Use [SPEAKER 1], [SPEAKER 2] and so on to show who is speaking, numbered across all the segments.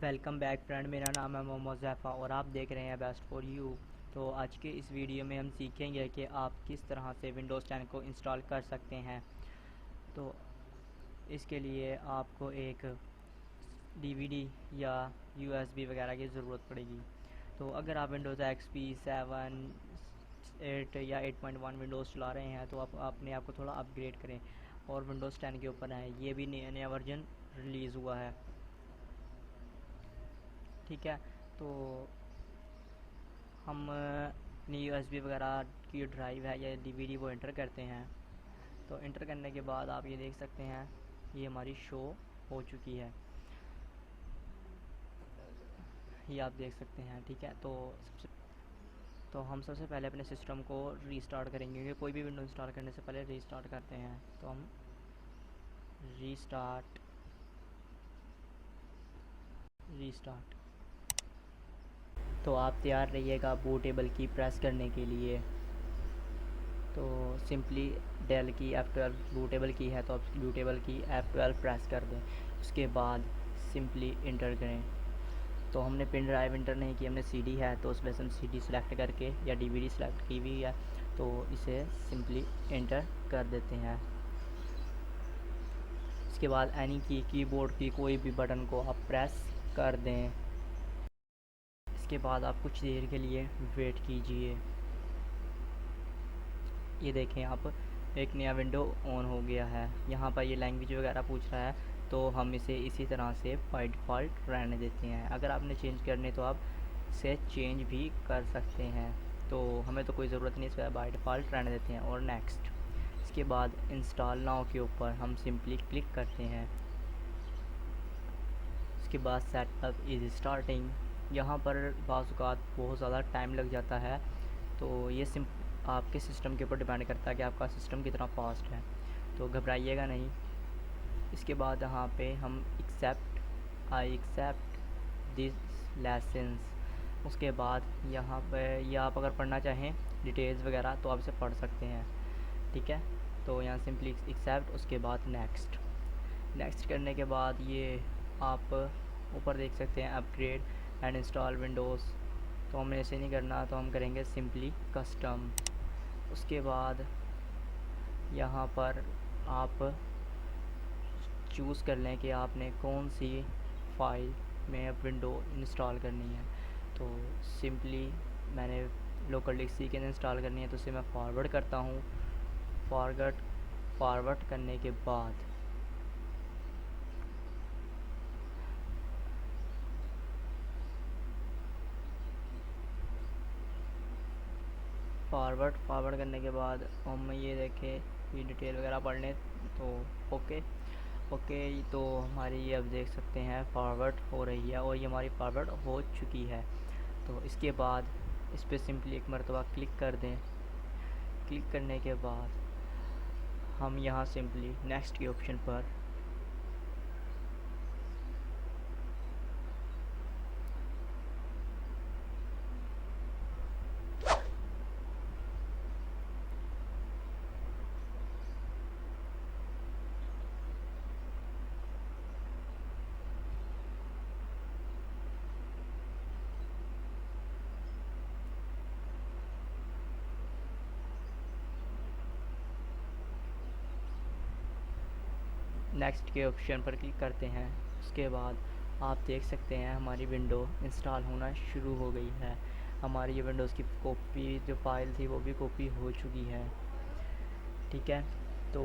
[SPEAKER 1] Welcome back friend, मेरा नाम है मोहम्मद ज़ैफ़ा और आप देख रहे हैं बेस्ट फॉर यू। तो आज के इस वीडियो में हम सीखेंगे कि आप किस तरह से विंडोज़ 10 को इंस्टॉल कर सकते हैं। तो इसके लिए आपको एक डीवीडी या यूएसबी वगैरह की ज़रूरत पड़ेगी। तो अगर आप विंडोज़ एक्सपी 7, 8 या 8.1 विंडोज़ चला रहे हैं तो आप अपने आप को थोड़ा अपग्रेड करें और विंडोज़ 10 के ऊपर आएँ। ये भी नया नया वर्जन रिलीज़ हुआ है, ठीक है। तो हम अपनी यूएसबी वगैरह की ड्राइव है या डीवीडी वो इंटर करते हैं। तो इंटर करने के बाद आप ये देख सकते हैं ये हमारी शो हो चुकी है, ये आप देख सकते हैं, ठीक है। तो हम सबसे पहले अपने सिस्टम को रीस्टार्ट करेंगे, क्योंकि कोई भी विंडो इंस्टॉल करने से पहले रीस्टार्ट करते हैं। तो हम रीस्टार्ट रीस्टार्ट तो आप तैयार रहिएगा बूटेबल की प्रेस करने के लिए। तो सिंपली डेल की F12 बूटेबल की है, तो आप बूटेबल की F12 प्रेस कर दें। उसके बाद सिंपली इंटर करें। तो हमने पिन ड्राइव इंटर नहीं की, हमने सीडी है, तो उसमें से हम सीडी सेलेक्ट करके या डीवीडी सेलेक्ट की हुई है तो इसे सिंपली इंटर कर देते हैं। इसके बाद एनी कीबोर्ड की कोई भी बटन को आप प्रेस कर दें। इसके बाद आप कुछ देर के लिए वेट कीजिए। ये देखें आप, एक नया विंडो ऑन हो गया है। यहाँ पर ये लैंग्वेज वगैरह पूछ रहा है, तो हम इसे इसी तरह से बाय डिफ़ॉल्ट रहने देते हैं। अगर आपने चेंज करने तो आप इसे चेंज भी कर सकते हैं, तो हमें तो कोई ज़रूरत नहीं, इसका बाय डिफ़ॉल्ट रहने देते हैं और नेक्स्ट। इसके बाद इंस्टॉल नाउ के ऊपर हम सिंपली क्लिक करते हैं। इसके बाद सेटअप इज़ स्टार्टिंग। यहाँ पर बाज़ औक़ात बहुत ज़्यादा टाइम लग जाता है, तो ये आपके सिस्टम के ऊपर डिपेंड करता है कि आपका सिस्टम कितना फास्ट है, तो घबराइएगा नहीं। इसके बाद यहाँ पे हम आई एक्सेप्ट दिस लेसन्स। उसके बाद यहाँ पे या आप अगर पढ़ना चाहें डिटेल्स वगैरह तो आप इसे पढ़ सकते हैं, ठीक है। तो यहाँ सिंपली एक्सेप्ट, उसके बाद नेक्स्ट करने के बाद ये आप ऊपर देख सकते हैं अपग्रेड एंड इंस्टॉल विंडोज़। तो हमें ऐसे नहीं करना, तो हम करेंगे सिंपली कस्टम। उसके बाद यहाँ पर आप चूज़ कर लें कि आपने कौन सी फ़ाइल में अब विंडो इंस्टॉल करनी है। तो सिंपली मैंने लोकल डिस्क सी के इंस्टॉल करनी है, तो उसे मैं फॉरवर्ड करता हूँ। फॉरवर्ड करने के बाद फॉरवर्ड करने के बाद हम ये देखें ये डिटेल वगैरह पढ़ लें, तो ओके। तो हमारी ये अब देख सकते हैं फॉरवर्ड हो रही है और ये हमारी फॉरवर्ड हो चुकी है। तो इसके बाद इस पर सिंपली एक मरतबा क्लिक कर दें। क्लिक करने के बाद हम यहाँ सिंपली नेक्स्ट के ऑप्शन पर नेक्स्ट के ऑप्शन पर क्लिक करते हैं। उसके बाद आप देख सकते हैं हमारी विंडो इंस्टॉल होना शुरू हो गई है। हमारी ये विंडोज़ की कॉपी जो फ़ाइल थी वो भी कॉपी हो चुकी है, ठीक है। तो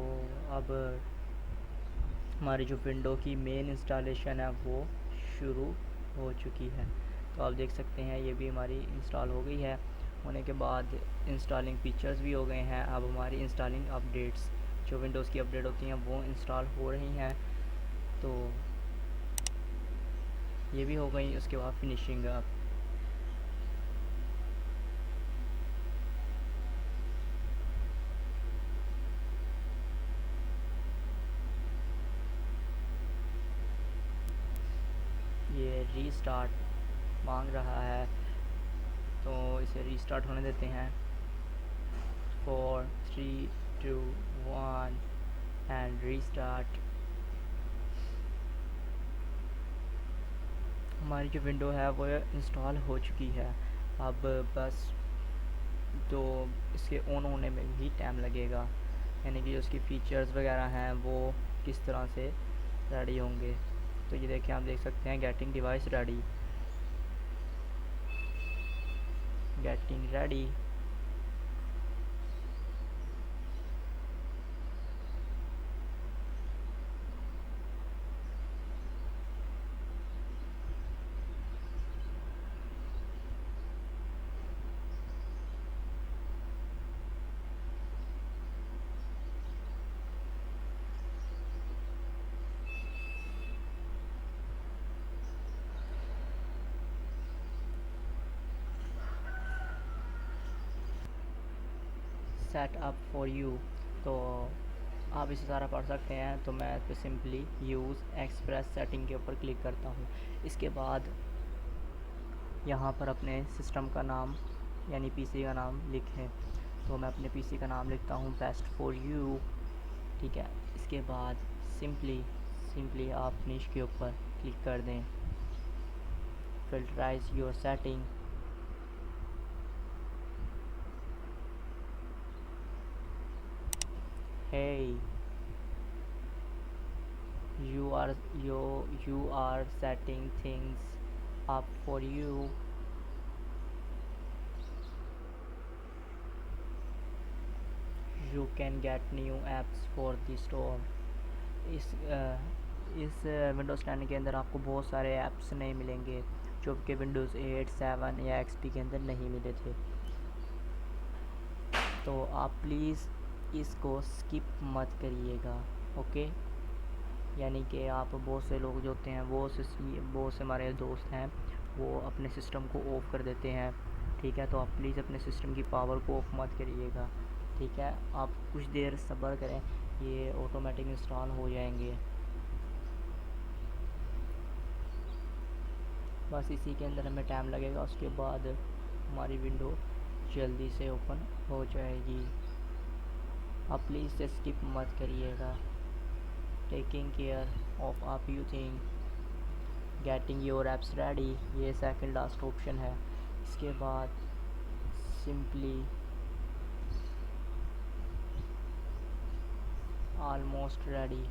[SPEAKER 1] अब हमारी जो विंडो की मेन इंस्टॉलेशन है वो शुरू हो चुकी है। तो आप देख सकते हैं ये भी हमारी इंस्टॉल हो गई है। होने के बाद इंस्टॉलिंग फीचर्स भी हो गए हैं। अब हमारी इंस्टॉलिंग अपडेट्स, जो विंडोज़ की अपडेट होती हैं वो इंस्टॉल हो रही हैं, तो ये भी हो गई। उसके बाद फिनिशिंग अप। ये रीस्टार्ट मांग रहा है, तो इसे रीस्टार्ट होने देते हैं। 4 3 2 1 एंड रीस्टार्ट। हमारी जो विंडो है वो इंस्टॉल हो चुकी है। अब बस तो इसके ऑन होने में भी टाइम लगेगा, यानी कि जो उसकी फ़ीचर्स वगैरह हैं वो किस तरह से रेडी होंगे। तो ये देखिए, आप देख सकते हैं getting device ready, getting ready. Set up for you, तो आप इसे सारा पढ़ सकते हैं। तो मैं इस पर सिंपली यूज़ एक्सप्रेस सेटिंग के ऊपर क्लिक करता हूँ। इसके बाद यहाँ पर अपने सिस्टम का नाम यानी पीसी का नाम लिखें। तो मैं अपने पीसी का नाम लिखता हूँ बेस्ट फॉर यू, ठीक है। इसके बाद सिंपली आप फिनिश के ऊपर क्लिक कर दें। Filterize your setting, hey you are setting things up for you, you can get new apps for the store। इस विंडोज़ 10 के अंदर आपको बहुत सारे ऐप्स नहीं मिलेंगे जो कि विंडोज़ 8, 7 या एक्सपी के अंदर नहीं मिले थे। तो आप प्लीज़ इसको स्किप मत करिएगा, ओके। यानी कि आप बहुत से लोग जो होते हैं बहुत से हमारे दोस्त हैं वो अपने सिस्टम को ऑफ़ कर देते हैं, ठीक है। तो आप प्लीज़ अपने सिस्टम की पावर को ऑफ़ मत करिएगा, ठीक है। आप कुछ देर सब्र करें, ये ऑटोमेटिक इंस्टॉल हो जाएंगे। बस इसी के अंदर हमें टाइम लगेगा, उसके बाद हमारी विंडो जल्दी से ओपन हो जाएगी। आप प्लीज़ से स्किप मत करिएगा। Taking care of a few thing, getting your apps ready, ये सेकंड लास्ट ऑप्शन है। इसके बाद सिंपली ऑलमोस्ट रेडी,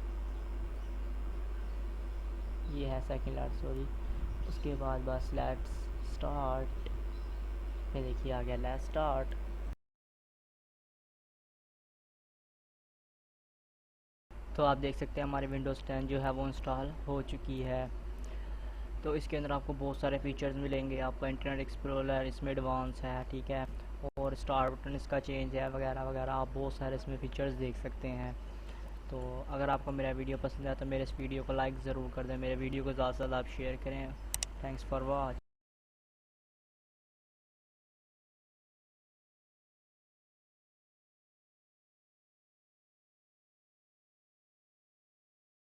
[SPEAKER 1] ये है सेकंड लास्ट, सॉरी। उसके बाद बस लेट्स स्टार्ट, ये देखिए आ गया लेट्स स्टार्ट। तो आप देख सकते हैं हमारी विंडोज़ 10 जो है वो इंस्टॉल हो चुकी है। तो इसके अंदर आपको बहुत सारे फीचर्स मिलेंगे। आपका इंटरनेट एक्सप्लोरर इसमें एडवांस है, ठीक है, और स्टार बटन इसका चेंज है वगैरह वगैरह, आप बहुत सारे इसमें फीचर्स देख सकते हैं। तो अगर आपको मेरा वीडियो पसंद है तो मेरे इस वीडियो को लाइक ज़रूर कर दें, मेरे वीडियो को ज़्यादा से ज़्यादा आप शेयर करें। Thanks for watch.